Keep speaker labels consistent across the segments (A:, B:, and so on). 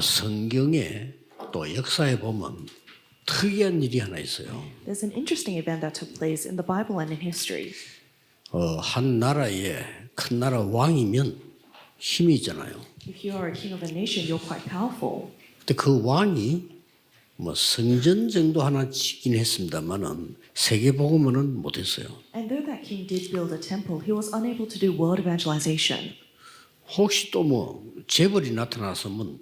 A: 성경에 또 역사에 보면 특이한 일이 하나 있어요.
B: There's an interesting event that took place in the Bible and in history.
A: 한 나라의 큰 나라 왕이면 힘이 있잖아요.
B: If you are a king of a nation, you're quite powerful.
A: 근데 그 왕이 뭐 성전 정도 하나 짓긴 했습니다만은 세계 복음은 못했어요.
B: And though that king did build a temple, he was unable to do world evangelization.
A: 혹시 또 뭐 재벌이 나타났으면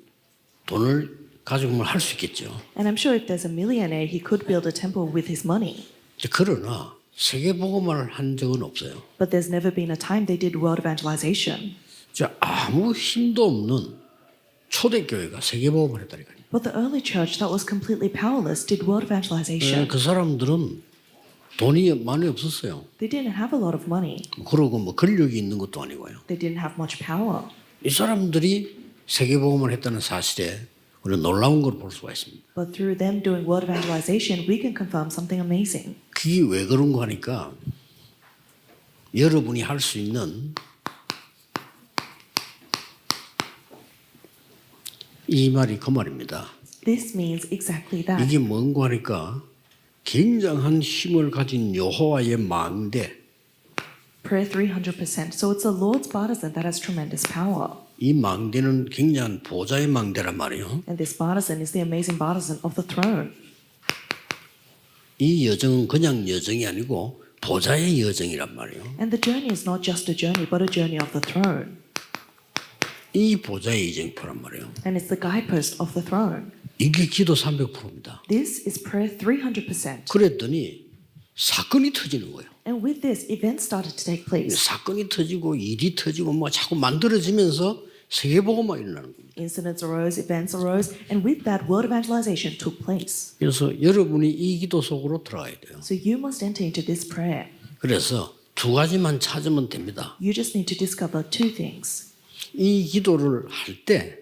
A: 돈을 가지고만 할 수 있겠죠.
B: And I'm sure if there's a millionaire, he could build a temple with his money.
A: 그러나 세계 복음을 한 적은 없어요.
B: But there's never been a time they did world evangelization.
A: 아무 힘도 없는 초대교회가 세계 복음을 했다니까요.
B: But the early church that was completely powerless did world evangelization.
A: 그 사람들은 돈이 많이 없었어요.
B: They didn't have a lot of money.
A: 그러고 뭐 권력이 있는 것도 아니고요.
B: They didn't have much power.
A: 이 사람들이 세계 복음을 했다는 사실에 우리는 놀라운 걸 볼 수가 있습니다.
B: But through them doing world evangelization, we can confirm something amazing.
A: 그게 왜 그런가 하니까 여러분이 할 수 있는 이 말이 그 말입니다.
B: This means exactly that.
A: 이게 뭔가 하니까 굉장한 힘을 가진 여호와의 망대,
B: Prayer 300%. So it's the Lord's partisan that has tremendous power.
A: 이 망대는 굉장한 보좌의 망대란 말이에요.
B: And this partisan is the amazing partisan of the throne.
A: 이 여정은 그냥 여정이 아니고 보좌의 여정이란 말이에요.
B: And the journey is not just a journey, but a journey of the throne.
A: 이 보좌의 이정표란 말이에요.
B: And it's the guidepost of the throne.
A: 이게 기도 300%입니다.
B: This is prayer 300%.
A: 그랬더니 사건이 터지는 거예요.
B: And with this, events started to take place.
A: 사건이 터지고 일이 터지고 뭐 자꾸 만들어지면서 세계복음화 일어나는 겁니다.
B: Incidents arose, events arose, and with that, world evangelization took place.
A: 그래서 여러분이 이 기도 속으로 들어가야 돼요.
B: So you must enter into this prayer.
A: 그래서 두 가지만 찾으면 됩니다.
B: You just need to discover two things.
A: 이 기도를 할 때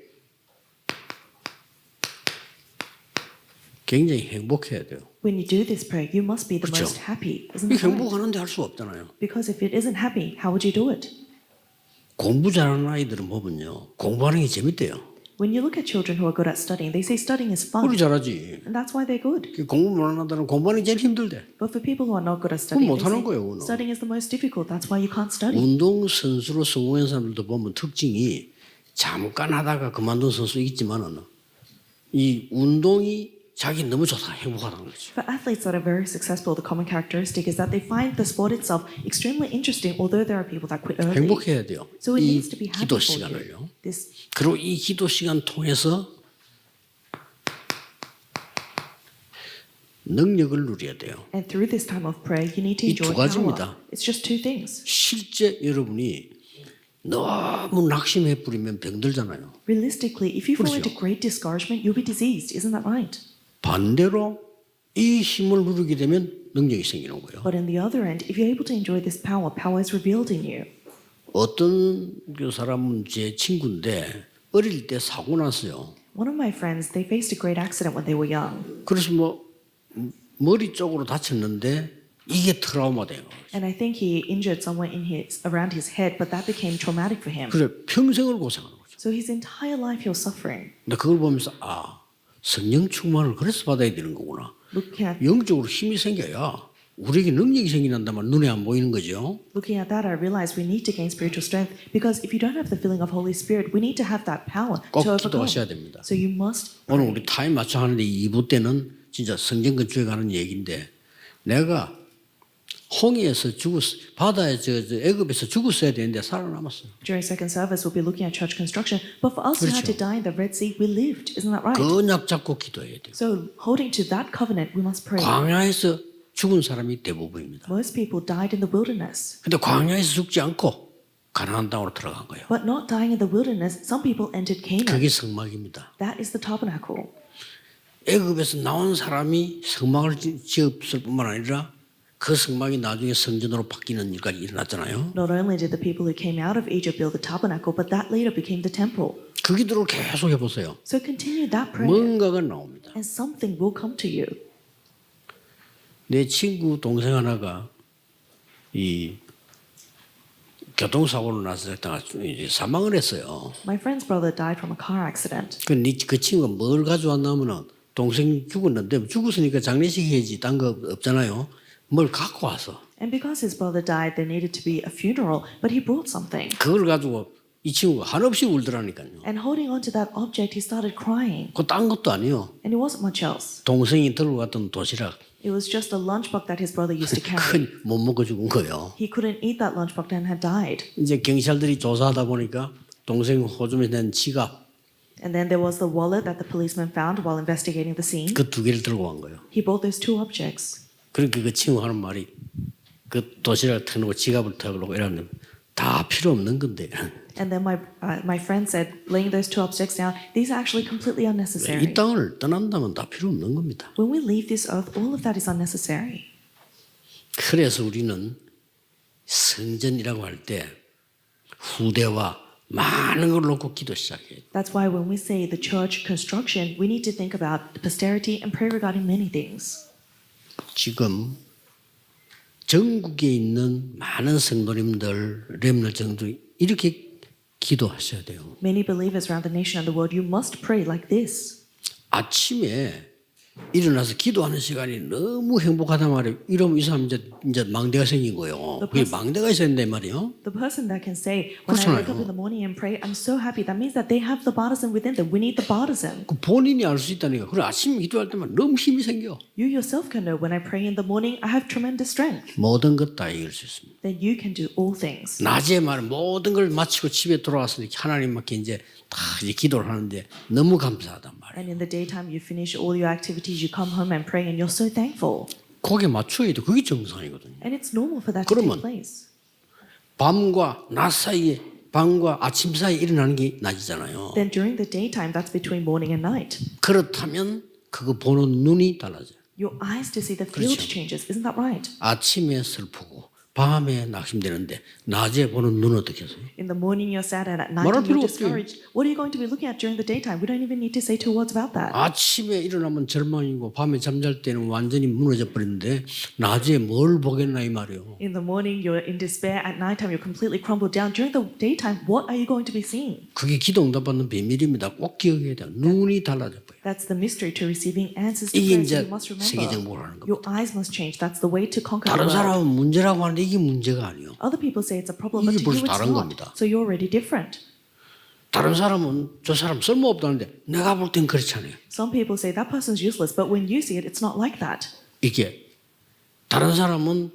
A: 굉장히 행복해야 돼요.
B: When you do this prayer, you must be the
A: 그렇죠.
B: most happy. Isn't
A: 이
B: that right?
A: 행복하는데 할 수가 없잖아요.
B: Because if it isn't happy, how would you do it?
A: 공부 잘하는 아이들은 보면요, 공부하는 게 재밌대요.
B: When you look at children who are good at studying, they say studying is fun.
A: 우리 잘하지.
B: And that's why they're good.
A: 공부 못하는 공부하는 게 제일 힘들대.
B: But for people who are not good at studying,
A: 못하는
B: they
A: 거예요,
B: say
A: 그거는.
B: studying is the most difficult. That's why you can't study.
A: 운동 선수로 성공한 사람들도 보면 특징이 잠깐 하다가 그만둔 선수 있지만은 이 운동이 자기 너무 좋다, 행복하다는 거죠.
B: For athletes that are very successful, the common characteristic is that they find the sport itself extremely interesting, although there are people that quit early.
A: 행복해야 돼요.
B: So it
A: 이
B: needs to be
A: 기도
B: happy for
A: 시간을요.
B: you. This,
A: 그리고 이 기도 시간 통해서 능력을 누려야 돼요.
B: and through this time of prayer, you need to
A: 이 두
B: enjoy
A: 가지입니다.
B: power. It's just two things.
A: 실제 여러분이 너무 낙심해 뿌리면 병들잖아요.
B: Realistically, if you fall
A: 그렇죠.
B: into great discouragement, you'll be diseased. Isn't that right?
A: 반대로 이 힘을 누리게 되면 능력이 생기는 거예요.
B: But in the other end, if you're able to enjoy this power, power is revealed in you.
A: 어떤 그 사람은 제 친구인데 어릴 때 사고 났어요.
B: One of my friends, they faced a great accident when they were young.
A: 그래서 뭐 머리 쪽으로 다쳤는데 이게 트라우마 돼요.
B: And I think he injured somewhere around his head, but that became traumatic for him.
A: 그래 평생을 고생하는 거죠.
B: So his entire life he was suffering.
A: 근데 그걸 보면서 성령 충만을 그래서 받아야 되는 거구나.
B: Looking at
A: 영적으로 힘이 생겨야 우리에게 능력이 생기는다만 눈에 안 보이는 거죠.
B: that, I realized we need to gain spiritual strength because if you don't have the filling of Holy Spirit, we need to have that power
A: 꼭
B: to overcome.
A: 기도하셔야 됩니다.
B: So you must
A: 오늘
B: pray.
A: 우리 타임 맞춰 하는데 2부 때는 진짜 성경 근처에 가는 얘기인데 내가 홍해에서 바다에 애굽에서 죽었어야 되는데 살아남았어요.
B: During second service, we'll be looking at church construction. But for us who had to die in the Red Sea, we lived. Isn't that right?
A: 언약 잡고 기도해야 돼요.
B: So holding to that covenant, we must pray.
A: 광야에서 죽은 사람이 대부분입니다.
B: Most people died in the wilderness.
A: 근데 광야에서 죽지 않고 가나안 땅으로 들어간 거예요.
B: But not dying in the wilderness, some people entered Canaan.
A: 그게 성막입니다.
B: That is the tabernacle.
A: 애굽에서 나온 사람이 성막을 지었을 뿐만 아니라 그 성막이 나중에 성전으로 바뀌는 일까지 일어났잖아요.
B: Not only did the people who came out of Egypt build the tabernacle, but that later became the temple.
A: 그 기도를 계속 해보세요.
B: So continue that prayer,
A: 뭔가가 나옵니다.
B: and something will come to you.
A: 내 친구 동생 하나가 이 교통사고로 나서 이제 사망을 했어요.
B: My friend's brother died from a car accident.
A: 그 친구가 뭘 가져왔냐면은 동생 죽었는데 죽었으니까 장례식 해야지 딴 거 없잖아요. 뭘 갖고 와서
B: And because his brother died, there needed to be a funeral, but he brought something.
A: 그걸 가지고 이 친구가 한없이 울더라니까요.
B: And holding on to that object, he started crying.
A: 그 딴 것도 아니요.
B: And it wasn't much else.
A: 동생이 들고 갔던 도시락
B: It was just a lunchbox that his brother used to carry.
A: 못 먹어 죽은 거예요.
B: He couldn't eat that lunchbox and had died.
A: 이제 경찰들이 조사하다 보니까 동생 호주머니에 낸 지갑
B: And then there was the wallet that the policeman found while investigating the scene.
A: 그 두 개를 들고 간 거예요.
B: He brought those two objects.
A: 그러니까 그 친구 하는 말이 그 도시락을 펴놓고 지갑을 펴놓고 이러면 다 필요 없는 건데
B: And then my friend said, laying those two objects down, these are actually completely unnecessary.
A: 이 땅을 떠난다면 다 필요 없는 겁니다.
B: When we leave this earth, all of that is unnecessary.
A: 그래서 우리는 성전이라고 할 때 후대와 많은 걸 놓고 기도 시작해요.
B: That's why when we say the church construction, we need to think about the posterity and pray regarding many things.
A: 지금 전국에 있는 많은 성도님들, 렘넌트 정도 이렇게 기도하셔야 돼요.
B: Many believers around the nation and the world, you must pray like this.
A: 아침에 일어나서 기도하는 시간이 너무 행복하단 말이에요. 이러면 이 사람 이제 망대가 생긴 거예요. 그게 망대가 있어야 된단 말이에요.
B: The person that can say, when I wake up in the morning and pray, I'm so happy, that means that they have the bartisan within them. We need the bartisan.
A: 그 본인이 알 수 있다니까. 그래 아침에 기도할 때만 너무 힘이 생겨.
B: You yourself can know when I pray in the morning, I have tremendous strength.
A: 모든 것 다 이길 수 있습니다.
B: Then you can do all things.
A: 낮에 말 모든 걸 마치고 집에 돌아왔으니까 하나님께 이제 다 이제 기도를 하는데 너무 감사하단 말이에요.
B: And in the daytime, you finish all your activities, you come home and pray, and you're so thankful.
A: 거기에 맞춰야 돼. 그게 정상이거든요.
B: And it's normal for that to take
A: 그러면
B: place.
A: 밤과 낮 사이에 밤과 아침 사이에 일어나는 게 낮이잖아요.
B: Then during the daytime, that's between morning and night.
A: 그렇다면 그거 보는 눈이 달라져요.
B: Your eyes to see the field
A: 그렇죠.
B: changes. Isn't that right?
A: 아침에 슬프고 밤에 낙심되는데 낮에 보는 눈은 어떻게 하세요?
B: In the morning, you're sad, and at night,
A: 말할
B: you're
A: 필요 없지.
B: discouraged. What are you going to be looking at during the daytime? We don't even need to say two words about that.
A: 아침에 일어나면 절망이고 밤에 잠잘 때는 완전히 무너져 버리는데 낮에 뭘 보겠나 이 말이에요.
B: In the morning, you're in despair. At nighttime, you're completely crumbled down. During the daytime, what are you going to be seeing?
A: 그게 기도 응답받는 비밀입니다. 꼭 기억해야 돼요. 눈이 달라져 버려요.
B: That's the mystery to receiving answers to
A: 이게
B: prayer. So
A: 이제
B: you must
A: 세계적으로
B: remember.
A: 하는 겁니다.
B: Your eyes must change. That's the way to conquer the
A: 다른
B: world.
A: 사람은 문제라고 하는데 이게 문제가 아니에요.
B: Other people say it's a problem, but
A: 이게
B: to you
A: 벌써
B: it's
A: 다른
B: not.
A: 겁니다.
B: So you're already different.
A: 다른 사람은 저 사람 쓸모없다는데 내가 볼 땐 그렇지 않아요.
B: Some people say that person's useless, but when you see it, it's not like that.
A: 이게 다른 사람은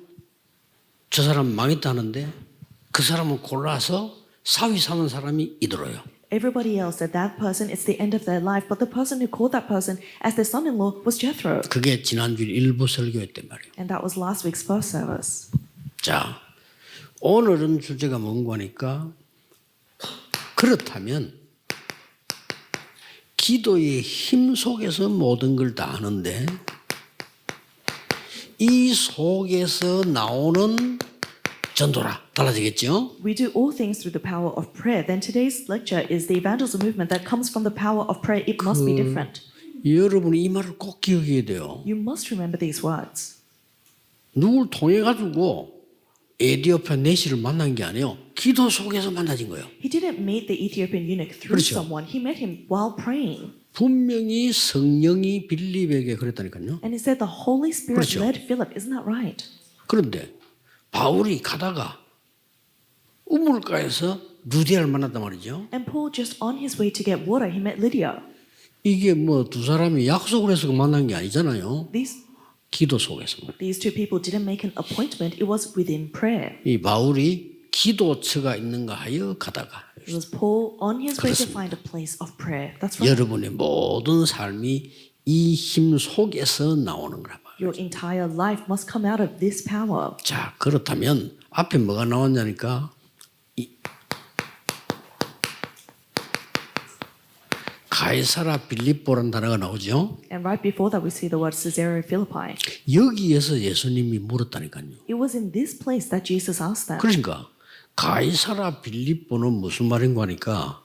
A: 저 사람 망했다는데 그 사람은 골라서 사위 삼은 사람이 이들어요.
B: Everybody else said that person, it's the end of their life, but the person who called that person as their son-in-law was Jethro.
A: 그게 지난주 일부 설교였단 말이에요.
B: And that was last week's first service.
A: 자, 오늘은 주제가 뭔가 하니까 그렇다면 기도의 힘 속에서 모든 걸 다 하는데 이 속에서 나오는 전도라 달라지겠죠?
B: We do all things through the power of prayer. Then today's lecture is the evangelism movement that comes from the power of prayer. It must be different.
A: 여러분이 이 말을 꼭 기억해야 돼요.
B: You must remember these words.
A: 누굴 통해 가지고 에디오피아 내시를 만난 게 아니에요. 기도 속에서 만나진 거예요.
B: He didn't meet the Ethiopian eunuch through
A: 그렇죠.
B: someone. He met him while praying.
A: 분명히 성령이 빌립에게 그랬다니까요.
B: And he said the Holy Spirit
A: 그렇죠.
B: led Philip. Isn't that right?
A: 그런데 바울이 가다가 우물가에서 루디아를 만났단 말이죠.
B: And Paul, just on his way to get water, he met Lydia.
A: 이게 뭐 두 사람이 약속을 해서 만난 게 아니잖아요. 기도 속에서.
B: These two people didn't make an appointment. It was within prayer.
A: 이 바울이 기도처가 있는가 하여 가다가
B: It was Paul on his way to find a place of prayer. That's right.
A: 여러분의 모든 삶이 이 힘 속에서 나오는 거라 말이에요.
B: Your entire life must come out of this power.
A: 자, 그렇다면 앞에 뭐가 나왔냐니까 가이사라 빌립보라는 단어가 나오죠.
B: And right before that, we see the word Caesarea Philippi.
A: 여기에서 예수님이 물었다니까요.
B: It was in this place that Jesus asked them.
A: 그러니까 가이사라 빌립보는 무슨 말인가 하니까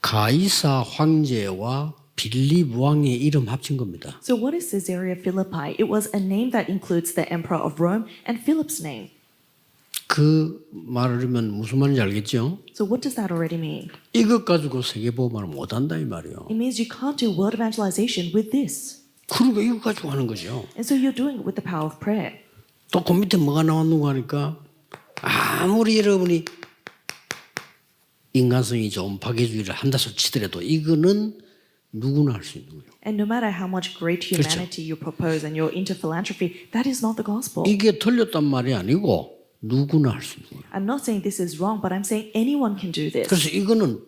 A: 가이사 황제와 빌립 왕의 이름 합친 겁니다.
B: So what is Caesarea Philippi? It was a name that includes the emperor of Rome and Philip's name.
A: 그 말을 하면 무슨 말인지 알겠죠?
B: So what does that already mean?
A: 이것 가지고 세계복음을 못한다 이 말이에요.
B: It means you can't do world evangelization with this.
A: 그러니까 이거 가지고 하는 거죠.
B: And so you're doing it with the power of prayer.
A: 또 그 밑에 뭐가 나왔는가 하니까 아무리 여러분이 인간성이 좋은 박애주의를 한다소 치더라도 이거는 누구나 할 수 있는 거예요.
B: And no matter how much great humanity you propose and you're into philanthropy, that is not the gospel.
A: 이게 틀렸단 말이 아니고 누구나 할 수 있는 거예요.
B: I'm not saying this is wrong, but I'm saying anyone can do this.
A: 그래서 이거는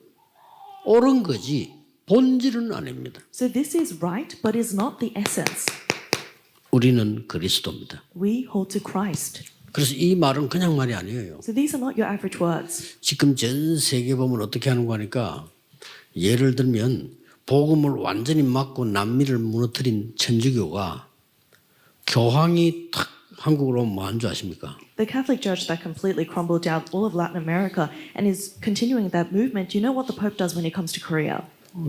A: 옳은 거지 본질은 아닙니다.
B: So this is right, but is not the essence.
A: 우리는 그리스도입니다.
B: We hold to Christ.
A: 그래서 이 말은 그냥 말이 아니에요.
B: So these are not your average words.
A: 지금 전 세계 보면 어떻게 하는 거 하니까 예를 들면 복음을 완전히 막고 남미를 무너뜨린 천주교가 교황이 탁 한국으로 오면 뭐 한 줄 아십니까?
B: The Catholic Church that completely crumbled down all of Latin America and is continuing that movement, you know what the Pope does when it comes to Korea?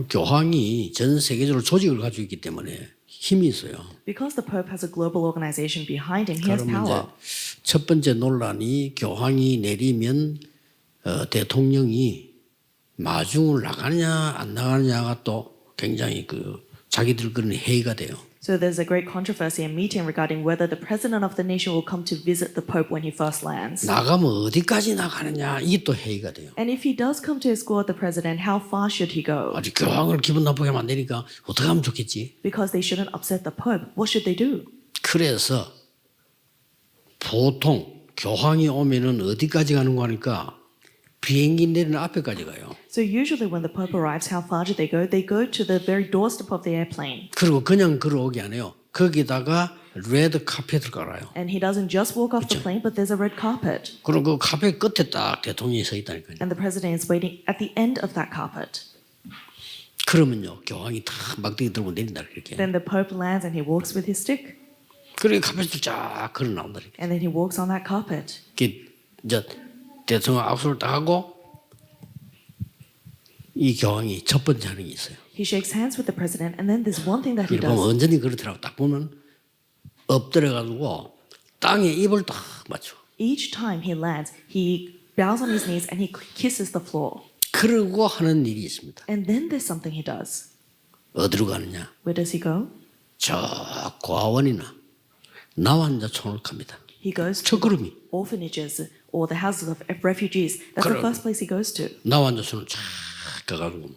A: 교황이 전 세계적으로 조직을 가지고 있기 때문에 힘이 있어요.
B: Because the Pope has a global organization behind him, he has
A: 그러면
B: power.
A: 이제 첫 번째 논란이 교황이 내리면 대통령이 마중을 나가느냐 안 나가느냐가 또 굉장히 그 자기들 그런 회의가 돼요.
B: So there's a great controversy and meeting regarding whether the president of the nation will come to visit the Pope when he first lands.
A: 나가면 어디까지 나가느냐 이게 또 회의가 돼요.
B: And if he does come to escort the president, how far should he go?
A: 아직 교황을 기분 나쁘게 만드니까 어떻게 하면 좋겠지?
B: Because they shouldn't upset the Pope. What should they do?
A: 그래서 보통 교황이 오면은 어디까지 가는 거 하니까 비행기 내리는 앞에까지 가요.
B: So usually when the Pope arrives, how far do they go? They go to the very doorstep of the airplane.
A: 그리고 그냥 걸어오게 안 해요. 거기다가 레드 카펫을 깔아요.
B: And he doesn't just walk off the plane, but there's a red carpet.
A: 그리고 그 카펫 끝에 딱 대통령이 서 있다니까요.
B: And the president is waiting at the end of that carpet.
A: 그러면요 교황이 다 막대기 들고 내린다 그렇게.
B: Then the Pope lands and he walks with his stick.
A: 그리고 카펫을 쫙 걸어 나온다.
B: And then he walks on that carpet.
A: 이제 대통령 악수를 딱 하고 이 교황이 첫 번째 하는 게 있어요.
B: He shakes hands with the president, and then there's one thing that he
A: 보면
B: does.
A: 언제니 그렇더라고. 딱 보면 엎드려가지고 땅에 입을 딱 맞춰.
B: Each time he lands, he bows on his knees and he kisses the floor.
A: 그러고 하는 일이 있습니다.
B: And then there's something he does.
A: 어디로 가느냐?
B: Where does he go?
A: 저 고아원이나 나환자촌을 갑니다.
B: He goes to
A: 첫걸음이.
B: orphanages or the houses of refugees. That's the
A: 그럼-
B: first place he goes to.
A: 나환자촌을 쫙 가가지고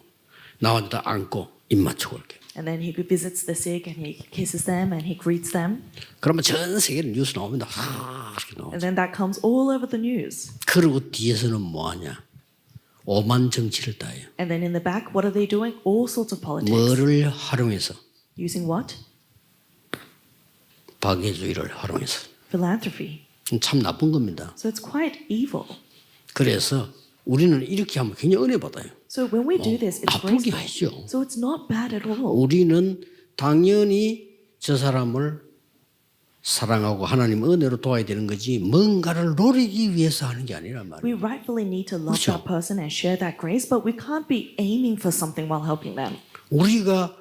A: 나환자 안고 입 맞추고 이렇게.
B: And then he visits the sick and he kisses them and he greets them.
A: 그러면 전 세계는 뉴스 나옵니다. 이렇게 나오죠.
B: And then that comes all over the news.
A: 그리고 뒤에서는 뭐하냐? 오만 정치를 따요.
B: And then in the back, what are they doing? All sorts of politics.
A: 뭐를 활용해서?
B: Using what?
A: 박애주의를 활용해서.
B: Philanthropy.
A: 참 나쁜 겁니다.
B: So it's quite evil.
A: 그래서 우리는 이렇게 하면 굉장히 은혜 받아요.
B: So when we do this, it's
A: 나쁘게
B: graceful.
A: 하죠.
B: So it's not bad at all.
A: 우리는 당연히 저 사람을 사랑하고 하나님 은혜로 도와야 되는 거지 뭔가를 노리기 위해서 하는 게 아니란 말이에요.
B: We rightfully need to love
A: 그렇죠.
B: that person and share that grace, but we can't be aiming for something while helping them.
A: 우리가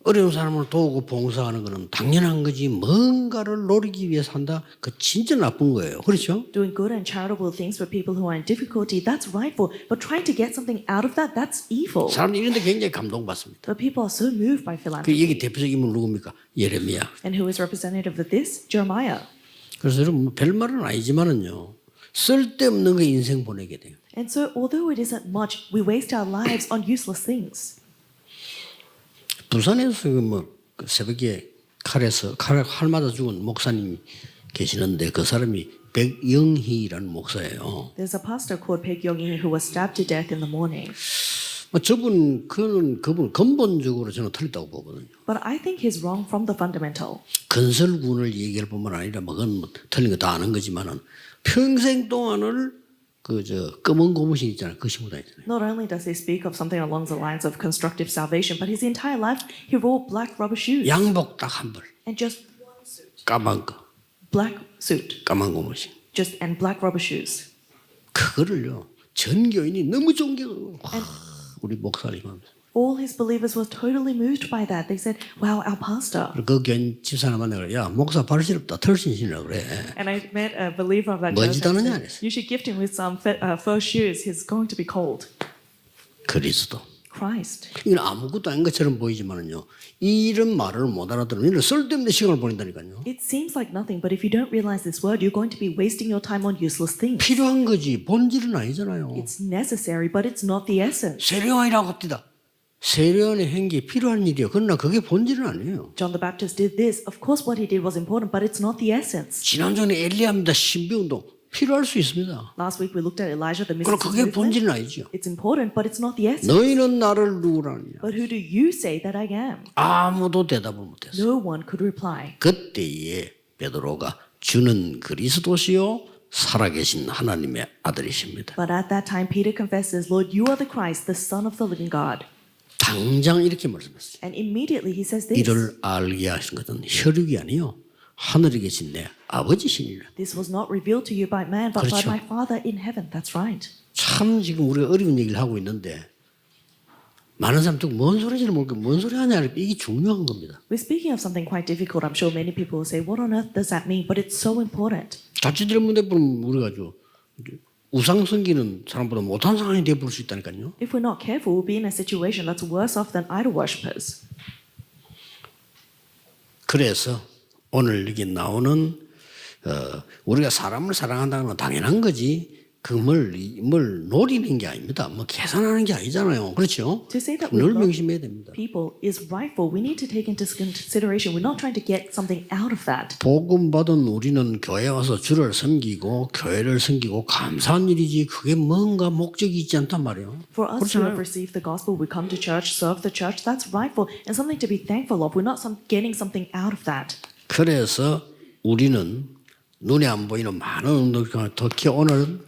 A: 어려운 사람을 도우고 봉사하는 것은 당연한 거지 뭔가를 노리기 위해서 한다? 그 진짜 나쁜 거예요. 그렇죠?
B: Doing good and charitable things for people who are in difficulty, that's rightful. But trying to get something out of that, that's evil.
A: 사람들이 이런 데 굉장히 감동받습니다.
B: But people are so moved by
A: 그
B: philanthropy.
A: 여기 대표적 인물 누굽니까? 예레미야.
B: And who is representative of this? Jeremiah.
A: 그래서 여러분 뭐 별말은 아니지만은요. 쓸데없는 거 인생 보내게 돼요.
B: And so, although it isn't much, we waste our lives on useless things.
A: 부산에서 뭐 새벽에 칼 맞아 죽은 목사님 계시는데 그 사람이 백영희라는 목사예요.
B: There's a pastor called Baek Young-hee who was stabbed to death in the morning.
A: 그분 근본적으로 저는 틀렸다고 보거든요.
B: But I think he's wrong from the fundamental.
A: 건설군을 얘기할 뿐만 아니라 그건 뭐 틀린 거 다 아는 거지만은 평생 동안을 검은 고무신 있잖아요. 그 신고 다니잖아요.
B: Not only does he speak of something along the lines of constructive salvation, but his entire life he wore black rubber shoes
A: 양복 딱 한 벌,
B: and just one suit,
A: 까만 거,
B: black suit,
A: 까만 고무신.
B: just and black rubber shoes.
A: 그거를요 전교인이 너무 존경하고 우리 목사님 하면서
B: All his believers were totally moved by that. They said, wow, our pastor.
A: 그 교인 집사람 만나서 야 목사 발 시렵다 털신 신으라 그래.
B: And I met a believer of that
A: 뭔지
B: church and
A: 아느냐
B: said,
A: 그랬어.
B: you should gift him with some fur shoes. He's going to be cold.
A: 그리스도.
B: Christ.
A: 이건 아무것도 아닌 것처럼 보이지만은요. 이런 말을 못 알아들으면 이런 쓸데없는 시간을 보낸다니까요.
B: It seems like nothing, but if you don't realize this word, you're going to be wasting your time on useless things.
A: 필요한 거지 본질은 아니잖아요.
B: It's necessary, but it's not the essence.
A: 세례요한이라고 합디다. 세례요한의 행기 필요한 일이에요. 그러나 그게 본질은 아니에요.
B: John the Baptist did this. Of course, what he did was important, but it's not the essence.
A: 지난주에 엘리야입니다. 신비운동 필요할 수 있습니다.
B: Last week we looked at Elijah, the
A: 그럼
B: mysticism
A: 그게
B: movement.
A: 본질은 아니죠.
B: It's important, but it's not the essence.
A: 너희는 나를 누구라느냐.
B: But who do you say that I am?
A: 아무도 대답을 못했어요.
B: No one could reply.
A: 그때에 베드로가 주는 그리스도시요 살아계신 하나님의 아들이십니다.
B: But at that time, Peter confesses, Lord, you are the Christ, the Son of the living God.
A: 당장 이렇게 말씀했어요.
B: And immediately he says this.
A: 이를 알게 하신 것은 혈육이 아니요 하늘에 계신 내 아버지시니라.
B: This was not revealed to you by man, but
A: 그렇죠.
B: by my Father in heaven. That's right.
A: 참 지금 우리가 어려운 얘기를 하고 있는데 많은 사람들 뭔 소리인지 모르고 뭔 소리 하냐 이게 중요한 겁니다.
B: We're speaking of something quite difficult. I'm sure many people will say, what on earth does that mean? But it's so important.
A: 자칫 잘못해 보면 우리가 우상 섬기는 사람보다 못한 상황이 되어 볼 수 있다니까요.
B: If we're not careful, we'll be in a situation that's worse off than idol worshippers.
A: 그래서 오늘 여기 나오는 우리가 사람을 사랑한다는 건 당연한 거지. 뭘 노리는 게 아닙니다. 뭐 계산하는 게 아니잖아요. 그렇죠?
B: To say that we
A: 늘
B: love
A: 명심해야 됩니다.
B: people is rightful. We need to take into consideration. We're not trying to get something out of that.
A: 복음 받은 우리는 교회 와서 주를 섬기고 교회를 섬기고 감사한 일이지 그게 뭔가 목적이 있지 않단 말이에요.
B: For us who have
A: 그렇잖아요.
B: received the gospel, we come to church, serve the church. That's rightful and something to be thankful of. We're not getting something out of that.
A: 그래서 우리는 눈에 안 보이는 많은 운동을 특히 오늘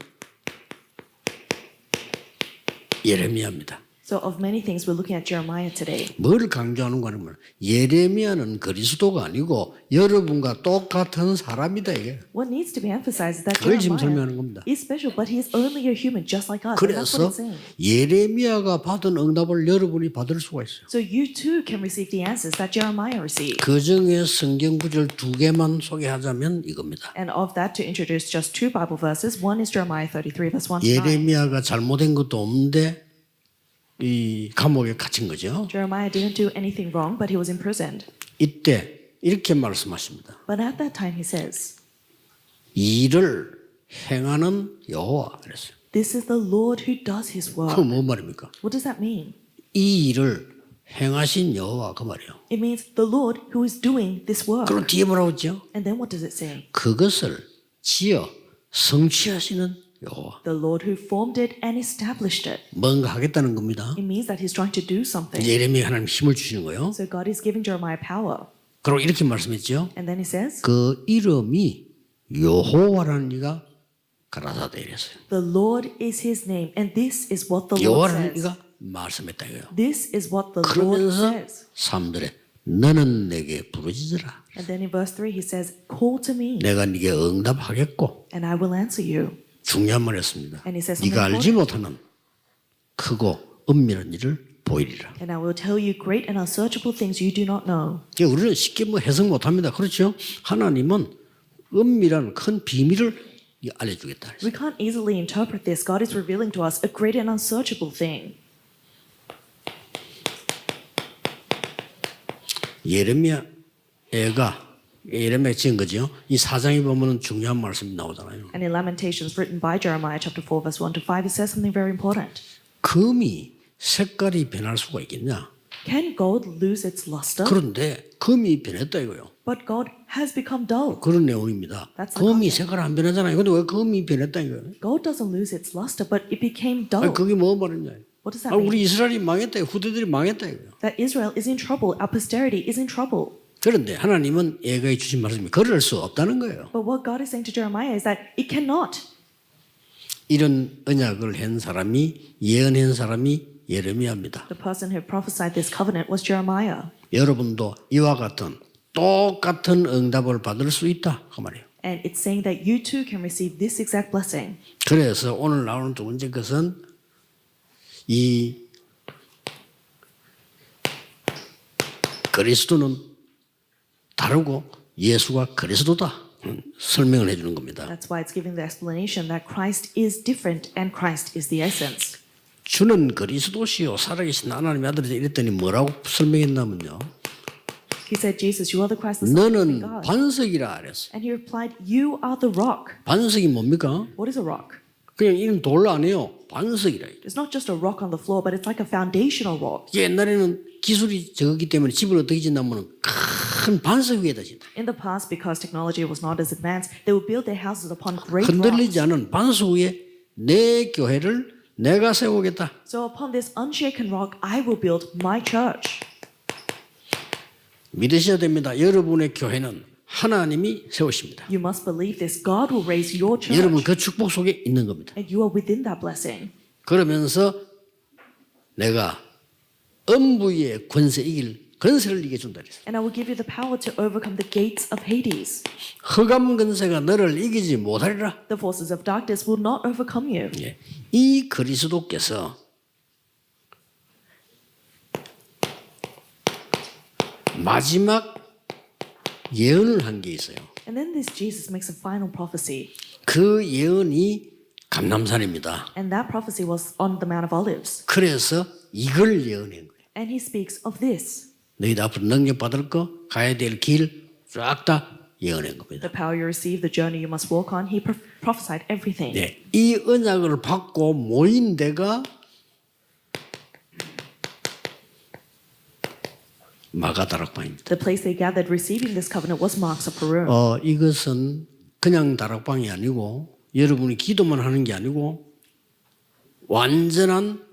A: 예레미야입니다.
B: So of many things, we're looking at Jeremiah today.
A: 뭘 강조하는 거냐면 예레미야는 그리스도가 아니고 여러분과 똑같은 사람이다 이게.
B: What needs to be emphasized is that
A: 그걸 지금
B: Jeremiah
A: 설명하는 겁니다.
B: is special, but he is only a human, just like us. And that's what
A: 그래서
B: it's saying.
A: 예레미야가 받은 응답을 여러분이 받을 수가 있어요.
B: So you too can receive the answers that Jeremiah received.
A: 그 중에 성경 구절 2개만 소개하자면 이겁니다.
B: And of that, to introduce just two Bible verses, one is Jeremiah 33, verse 1 to 9.
A: 예레미야가 잘못된 것도 없는데 이 감옥에 갇힌 거죠.
B: Jeremiah didn't do anything wrong, but he was imprisoned.
A: 이때 이렇게 말씀하십니다.
B: But at that time, he says,
A: 이 일을 행하는 여호와 그랬어요.
B: this is the Lord who does his work.
A: 그건 뭔 말입니까?
B: What does that mean?
A: 이 일을 행하신 여호와 그 말이에요.
B: It means the Lord who is doing this work.
A: 그럼 뒤에 뭐라고 했죠?
B: And then what does it say?
A: 그것을 지어 성취하시는 여호와.
B: The Lord who formed it and established it.
A: 뭔가 하겠다는 겁니다.
B: It means that he's trying to do something.
A: 예레미야 하나님 힘을 주시는 거예요.
B: So God is giving Jeremiah power.
A: 그리고 이렇게 말씀했죠.
B: And then he says,
A: 그 이름이 여호와라는 이가 가라사대 이랬어요.
B: the Lord is his name. And this is what the Lord
A: 여호와라는
B: says.
A: 이가 말씀했다 이거예요.
B: This is what the Lord
A: 그러면서
B: says.
A: 3절에 너는 내게 부르짖으라.
B: And then in verse 3, he says, call to me
A: 내가 네게 응답하겠고.
B: and I will answer you.
A: 중요한 말이었습니다.
B: And he says
A: 네가
B: something
A: 알지 못하는 크고 은밀한 일을 보이리라.
B: And I will tell you great and unsearchable things you do not know.
A: 우리는 쉽게 뭐 해석 못합니다. 그렇죠? 하나님은 은밀한 큰 비밀을 알려주겠다.
B: We can't easily interpret this. God is revealing to us a great and unsearchable thing.
A: 예레미야 지은 거죠. 이 4장에 보면 중요한 말씀이 나오잖아요.
B: And in Lamentations written by Jeremiah chapter 4 verse 1 to 5 it says something very important.
A: 금이 색깔이 변할 수가 있겠냐?
B: Can gold lose its luster?
A: 그런데 금이 변했다 이거요.
B: But gold has become dull.
A: 그런 내용입니다.
B: That's the
A: 금이
B: concept.
A: 색깔 안 변하잖아요. 근데 왜 금이 변했다 이거예요?
B: Gold doesn't lose its luster, but it became dull.
A: 아니, 그게 뭐 말이냐?
B: What does that mean?
A: 우리 이스라엘이 망했다. 후대들이 망했다 이거예요.
B: That Israel is in trouble. Our posterity is in trouble.
A: 그런데 하나님은 예가에 주신 말씀이 그럴 수 없다는 거예요.
B: But what God is saying to Jeremiah is that it cannot.
A: 이런 언약을 한 사람이 예언한 사람이 예레미야입니다.
B: The person who prophesied this covenant was Jeremiah.
A: 여러분도 이와 같은 똑같은 응답을 받을 수 있다 그 말이에요.
B: And it's saying that you too can receive this exact blessing.
A: 그래서 오늘 나오는 두 번째 것은 이 그리스도는 다르고 예수가 그리스도다. 설명을 해주는 겁니다.
B: That's why it's giving the explanation that Christ is different and Christ is the essence.
A: 주는 그리스도시요 살아계신 하나님의 아들이다 이랬더니 뭐라고 설명했냐면요.
B: He said, Jesus, you are the Christ, the Son of the living
A: 너는
B: God.
A: 반석이라 그랬어.
B: And he replied, you are the rock.
A: 반석이 뭡니까?
B: What is a rock?
A: 그냥 이런 돌 아니에요. 반석이라.
B: It's not just a rock on the floor, but it's like a foundational rock.
A: 옛날에는 기술이 적었기 때문에 집을 어떻게 짓냐면 큰 반석 위에다 짓다.
B: In the past, because technology was not as advanced, they would build their houses upon great
A: 흔들리지
B: rocks.
A: 않은 반석 위에 내 교회를 내가 세우겠다.
B: So upon this unshaken rock, I will build my church.
A: 믿으셔야 됩니다. 여러분의 교회는 하나님이 세우십니다.
B: You must believe this. God will raise your church.
A: 여러분 그 축복 속에 있는 겁니다.
B: And you are within that blessing.
A: 그러면서 내가 음부의 권세 이길 권세를 이겨 준다 그랬어요.
B: And I will give you the power to overcome the gates of Hades.
A: 흑암 권세가 너를 이기지 못하리라.
B: The forces of darkness will not overcome you.
A: 예. 이 그리스도께서 마지막 예언을 한 게 있어요.
B: And then this Jesus makes a final prophecy.
A: 그 예언이 감람산입니다.
B: And that prophecy was on the Mount of Olives.
A: 그래서 이걸 예언한 거예요.
B: And he speaks of this.
A: 너희들 앞으로 능력 받을 거, 가야 될 길 쫙 다 예언한 겁니다.
B: The power you receive, the journey you must walk on. He prophesied everything.
A: 네, 이 언약을 받고 모인 데가 마가다락방입니다.
B: The place they gathered receiving this covenant was Mark's upper room.
A: 이것은 그냥 다락방이 아니고 여러분이 기도만 하는 게 아니고 완전한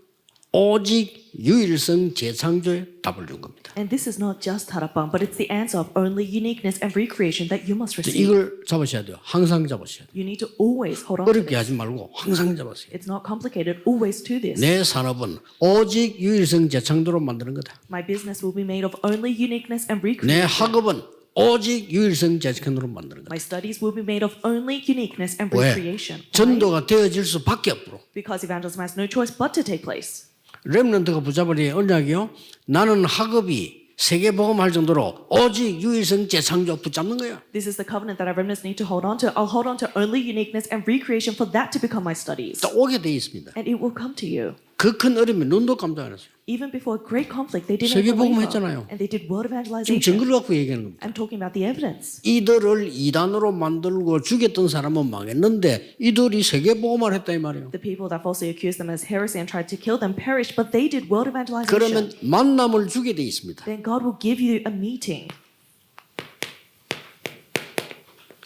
A: 오직 유일성 재창조에 답을 준 겁니다.
B: And this is not just Tarapang, but it's the answer of only uniqueness and recreation that you must receive.
A: 이걸 잡으셔야 돼요. 항상 잡으셔야 돼요.
B: You need to always hold on to
A: 어렵게
B: this.
A: 하지 말고 항상 잡으세요.
B: It's not complicated. Always do this.
A: 내 산업은 오직 유일성 재창조로 만드는 거다.
B: My business will be made of only uniqueness and
A: 내
B: recreation.
A: 학업은 오직 유일성 재창조로 만드는 거다.
B: My studies will be made of only uniqueness and
A: 왜?
B: recreation. Why?
A: 전도가 되어질 수밖에 없고
B: Because evangelism has no choice but to take place.
A: 렘넌트가 붙잡으리 언약이요. 나는 학업이 세계복음할 정도로 오직 유일성 재창조 붙잡는 거야.
B: This is the covenant that our remnants need to hold on to. I'll hold on to only uniqueness and recreation for that to become my studies.
A: 또 오게 돼 있습니다.
B: And it will come to you.
A: 그 큰 어려움에 눈도 깜짝 안 했어요.
B: Even before great conflict, they didn't
A: 세계복음
B: waver.
A: 했잖아요.
B: And they did word
A: 지금
B: evangelization.
A: 증거를 갖고 얘기하는 겁니다.
B: I'm talking about the evidence.
A: 이들을 이단으로 만들고 죽였던 사람은 망했는데 이들이 세계복음을 했다 이 말이에요.
B: The people that falsely accused them as heresy and tried to kill them perished, but they did word evangelization.
A: 그러면 만남을 주게 돼 있습니다.
B: Then God will give you a meeting.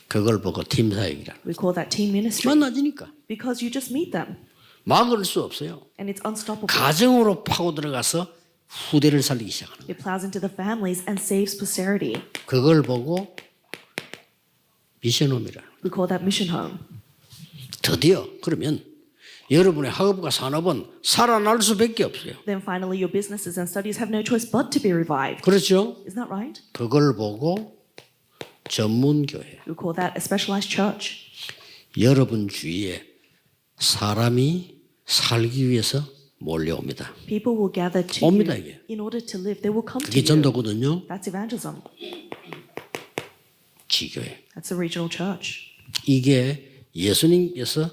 A: 그걸 보고 팀 사역이라.
B: We call that team ministry.
A: 만나지니까
B: Because you just meet them.
A: 막을 수 없어요.
B: And it's unstoppable.
A: 가정으로 파고 들어가서 후대를 살리기 시작하는 거예요.
B: It plows into the families and saves posterity.
A: 그걸 보고 미션홈이라.
B: We call that mission home.
A: 드디어 그러면 여러분의 학업과 산업은 살아날 수밖에 없어요.
B: Then finally, your businesses and studies have no choice but to be revived.
A: 그렇죠?
B: Isn't that right?
A: 그걸 보고 전문교회.
B: We call that a specialized church.
A: 여러분 주위에 사람이 살기 위해서 몰려옵니다.
B: People will gather to
A: 옵니다,
B: you
A: 이게.
B: in order to live. They will come to
A: 그게
B: you.
A: 전도거든요.
B: That's evangelism.
A: 지교회.
B: That's a regional church.
A: 이게 예수님께서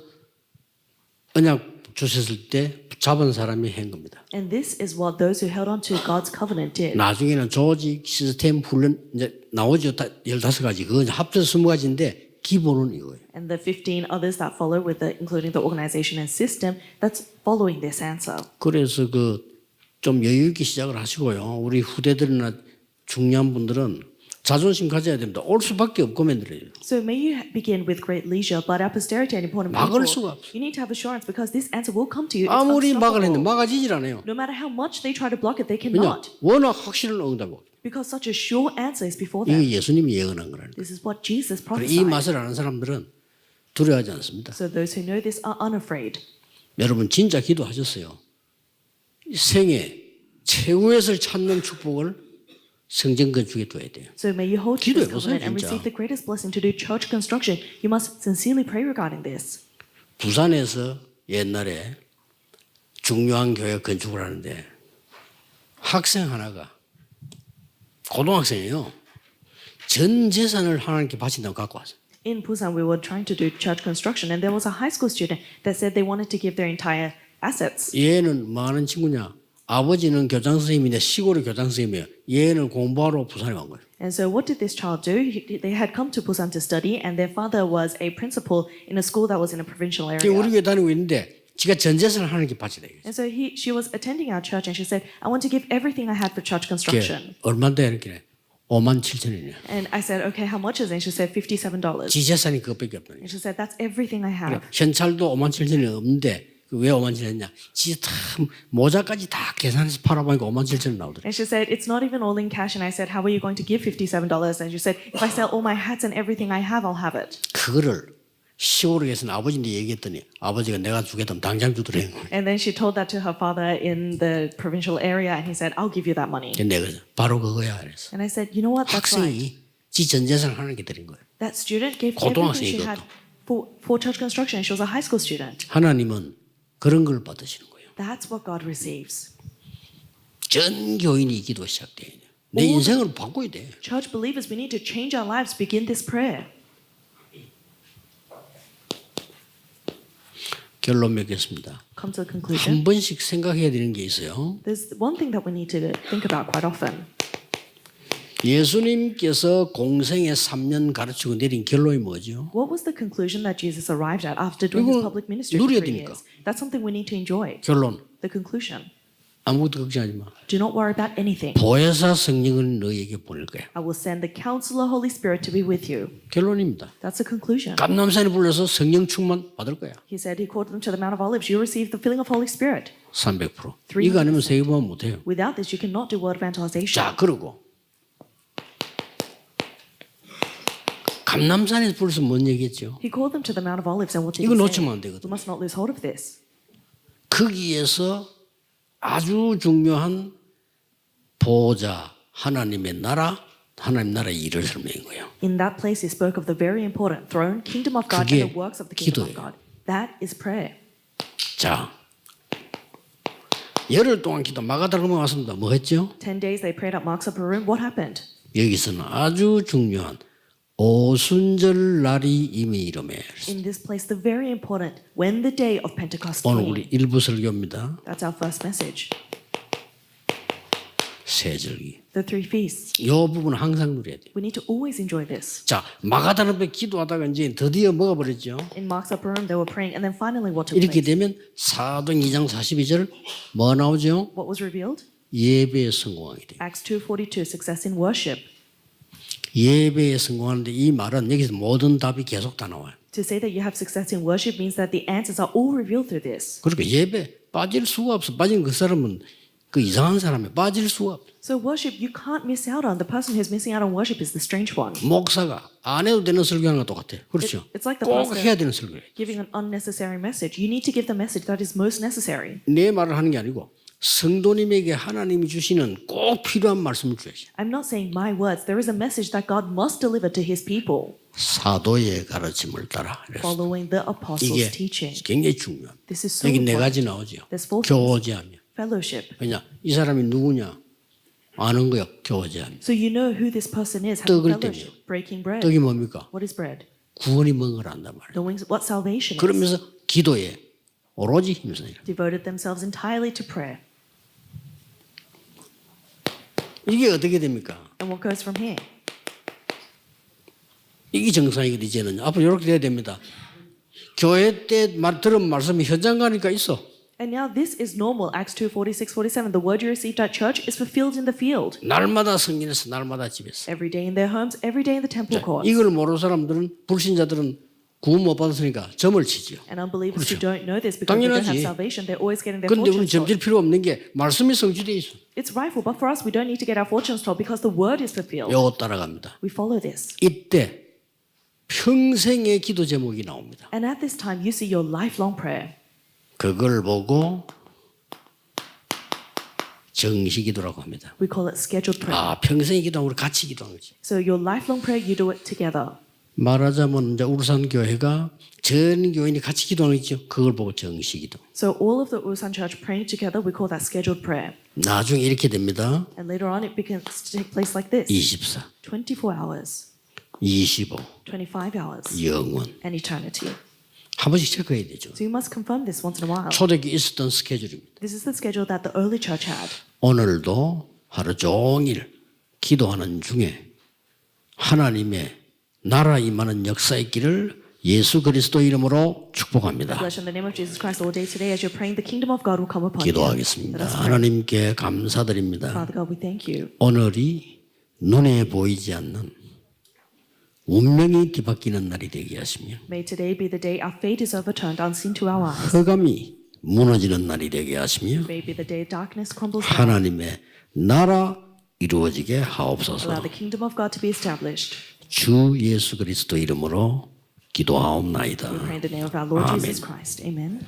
A: 언약 주셨을 때 잡은 사람이 한 겁니다.
B: And this is what those who held on to God's covenant did.
A: 나중에는 조직, 시스템, 훈련 이제 나오죠. 15가지. 그건 합쳐서 20가지인데 기본은 이거예요.
B: And the 15 others that follow, with including the organization and system, that's following this answer.
A: 그래서 좀 여유 있게 시작을 하시고요. 우리 후대들이나 중요한 분들은 자존심 가져야 됩니다. 올 수밖에 없고만 들어요.
B: So may you begin with great leisure, but our posterity and important
A: 막을
B: people,
A: 수가 없어요.
B: you need to have assurance because this answer will come to you. It's
A: 아무리 막을 했는데
B: unstoppable.
A: 막아지질 않아요.
B: No matter how much they try to block it, they
A: 왜냐?
B: cannot.
A: 워낙 확실한 응답이고.
B: Because such a sure answer is before
A: 이게
B: them.
A: 예수님이 예언한 거라는 거예요.
B: This is what Jesus
A: 그래, 이
B: prophesied.
A: 맛을 아는 사람들은 두려워하지 않습니다.
B: So those who know this are unafraid.
A: 여러분 진짜 기도하셨어요. 생애 최후에서 찾는 축복을 성전 건축에 둬야 돼요.
B: So may you hold to this
A: 기도해보세요,
B: covenant and
A: 진짜.
B: receive the greatest blessing to do church construction. You must sincerely pray regarding this.
A: 부산에서 옛날에 중요한 교회 건축을 하는데 학생 하나가 고등학생이에요. 전 재산을 하나님께 바친다고 갖고 왔어요.
B: In Busan, we were trying to do church construction, and there was a high school student that said they wanted to give their entire assets.
A: 얘는 뭐 하는 친구냐? 아버지는 교장 선생님인데 시골의 교장 선생님이에요. 얘는 공부하러 부산에 간 거예요.
B: And so, what did this child do? They had come to Busan to study, and their father was a principal in a school that was in a provincial
A: 우리
B: area.
A: 교회 다니고 있는데 지가 전 재산을 하나님께 바치다.
B: And so, she was attending our church, and she said, "I want to give everything I had for church construction."
A: 얼마인데 이렇게 57,000원이냐.
B: And I said, "Okay, how much is it?" And she said, $57.
A: 지 재산이 그것밖에 없다니.
B: And she said, "That's everything I have."
A: 현찰도 57,000원이 없는데 왜 57,000원 했냐? 지 참 모자까지 다 계산해서 팔아보니까 57,000원 나오더래.
B: And she said, "It's not even all in cash." And I said, "How are you going to give $57?" And she said, "If I sell all my hats and everything I have, I'll have it."
A: 그거를 시골에서는 아버지한테 얘기했더니 아버지가 내가 주겠다면 당장 주더래.
B: And then she told that to her father in the provincial area, and he said, "I'll give you that money."
A: 내가 바로 그거야 그랬어.
B: And I said, "You know what? That's right."
A: 학생이 지 전 재산을 하나님께 드린 거예요.
B: That student gave
A: 고등학생이
B: everything she had for church construction. She was a high school student.
A: 하나님은 그런 걸 받으시는 거예요.
B: That's what God receives.
A: 전 교인이 기도 시작돼야 돼요. 내 인생을 바꿔야 돼.
B: Church believers, we need to change our lives. Begin this prayer.
A: 결론 맺겠습니다.
B: Come to a conclusion.
A: 한 번씩 생각해야 되는 게 있어요.
B: There's one thing that we need to think about quite often.
A: 예수님께서 공생에 3년 가르치고 내린 결론이 뭐죠?
B: What was the conclusion that Jesus arrived at after doing his
A: 이거
B: public ministry for
A: 누려야
B: 3
A: 되니까.
B: years? That's something we need to enjoy.
A: 결론
B: The conclusion.
A: 아무것도 걱정하지 마.
B: Do not worry about anything.
A: 보혜사 성령을 너희에게 보낼 거야.
B: I will send the Counselor, Holy Spirit, to be with you.
A: 결론입니다.
B: That's the conclusion.
A: 감람산에 불러서 성령 충만 받을 거야.
B: He said he called them to the Mount of Olives. You receive the filling of Holy Spirit.
A: 300%. 이거 아니면 세계보험 못해요.
B: Without this, you cannot do word evangelization.
A: 자, 그러고 감람산에서 불러서 뭔 얘기했죠?
B: He called them to the Mount of Olives, and what did
A: 이거
B: he
A: 놓치면 안
B: say?
A: 되거든.
B: We must not lose hold of this.
A: 거기에서 아주 중요한 보호자 하나님의 나라, 하나님 나라의 일을 설명한 거예요.
B: In that place, he spoke of the very important throne, kingdom of God,
A: 그게
B: and the works of the kingdom of
A: 기도예요.
B: God. That is prayer.
A: 자, 열흘 동안 기도 마가다락방 왔습니다. 뭐 했죠?
B: 10 days they prayed at Mark's upper room. What happened?
A: 여기서는 아주 중요한 오순절 날이 이미 이름에
B: In this place, the very important, when the day of Pentecost
A: 오늘
B: came.
A: 우리 일부 설교입니다.
B: That's our first message.
A: 세절기.
B: The 3 feasts.
A: 이 부분은 항상 누려야 돼요.
B: We need to always enjoy this.
A: 자, 마가다락방에 기도하다가 이제 드디어 뭐가 버렸죠?
B: In Mark's upper room, they were praying, and then finally, what took
A: 이렇게
B: place?
A: 되면 사도행 2장 42절 뭐 나오죠?
B: What was revealed?
A: 예배에 성공하게 돼요.
B: Acts 2:42, success in worship.
A: 예배에 성공하는데 이 말은 여기서 모든 답이 계속 다 나와요.
B: To say that you have success in worship means that the answers are all revealed through this.
A: 그러니까 예배 빠질 수가 없어. 빠진 그 사람은 그 이상한 사람이 빠질 수가 없어.
B: So worship you can't miss out on. The person who's missing out on worship is the strange one.
A: 목사가 안 해도 되는 설교하는 거 똑같아. 그렇죠?
B: It's like the
A: 꼭
B: pastor
A: 해야 되는 설교예요.
B: giving an unnecessary message. You need to give the message that is most necessary.
A: 내 말을 하는 게 아니고 성도님에게 하나님이 주시는 꼭 필요한 말씀을 줘야지.
B: I'm not saying my words. There is a message that God must deliver to his people
A: 사도의 가르침을 따라. 그래서
B: following the apostles'
A: 이게
B: teaching.
A: 굉장히 중요한.
B: This is so
A: 여기 네
B: important.
A: 가지 나오죠.
B: There's 4 things.
A: 교제하며.
B: Fellowship.
A: 왜냐? 이 사람이 누구냐? 아는 거요. 교제하며.
B: So you know who this person is.
A: 떡을
B: Having fellowship. Breaking bread.
A: 떡이 뭡니까?
B: What is bread?
A: 구원이 뭔 걸 안단 말이에요.
B: Knowing what salvation is.
A: 그러면서 기도에 오로지 힘써요.
B: Devoted themselves entirely to prayer.
A: 이게 어떻게 됩니까?
B: And what goes from here?
A: 이게 정상이거든 이제는. 앞으로 이렇게 돼야 됩니다. 교회 때 들은 말씀이 현장 가니까 있어.
B: And now this is normal. Acts 2:46, 47. The word you received at church is fulfilled in the field.
A: 날마다 성전에서 날마다 집에서.
B: Every day in their homes, every day in the temple courts.
A: 이걸 모르는 사람들은 불신자들은 구원 못 받았으니까 점을 치죠.
B: And unbelievers who
A: 그렇죠.
B: don't know this because they don't have
A: 당연하지.
B: salvation, they're always getting their
A: 그런데 우리는
B: fortunes
A: 점질
B: told.
A: 필요 없는 게 말씀이 성취돼 있어.
B: It's rightful, but for us, we don't need to get our fortunes told because the word is fulfilled.
A: 요거 따라갑니다.
B: We follow this.
A: 이때 평생의 기도 제목이 나옵니다.
B: And at this time, you see your lifelong prayer.
A: 그걸 보고 정시기도라고 합니다.
B: We call it scheduled prayer.
A: 아, 평생의 기도하고 우리 같이 기도하는 거지.
B: So your lifelong prayer, you do it together.
A: 말하자면 이제 울산 교회가 전 교인이 같이 기도하는 거 있죠. 그걸 보고 정식기도.
B: So all of the Ulsan Church praying together, we call that scheduled prayer.
A: 나중에 이렇게 됩니다.
B: And later on, it begins to take place like this:
A: 24,
B: 24 hours,
A: 25,
B: 25 hours,
A: 영원.
B: and eternity.
A: 한 번씩 체크해야 되죠.
B: So you must confirm this once in a while.
A: 초대교회 있었던 스케줄입니다.
B: This is the schedule that the early church had.
A: 오늘도 하루 종일 기도하는 중에 하나님의 나라 임하는 역사 있기를 예수 그리스도 이름으로 축복합니다.
B: Bless in the name of Jesus Christ all day today as you're praying, the kingdom of God will come upon you.
A: 기도하겠습니다.
B: Let us pray.
A: 하나님께 감사드립니다.
B: Father God, we thank you.
A: 오늘이 눈에 보이지 않는 운명이 뒤바뀌는 날이 되게 하시며
B: May today be the day our fate is overturned unseen to our eyes.
A: 흑암이 무너지는 날이 되게 하시며
B: May be the day darkness crumbles down.
A: 하나님의 나라 이루어지게
B: Allow
A: 하옵소서.
B: the kingdom of God to be established.
A: 주 예수 그리스도 이름으로 기도하옵나이다.
B: We pray in the name of our Lord
A: Amen.
B: Jesus Christ. Amen.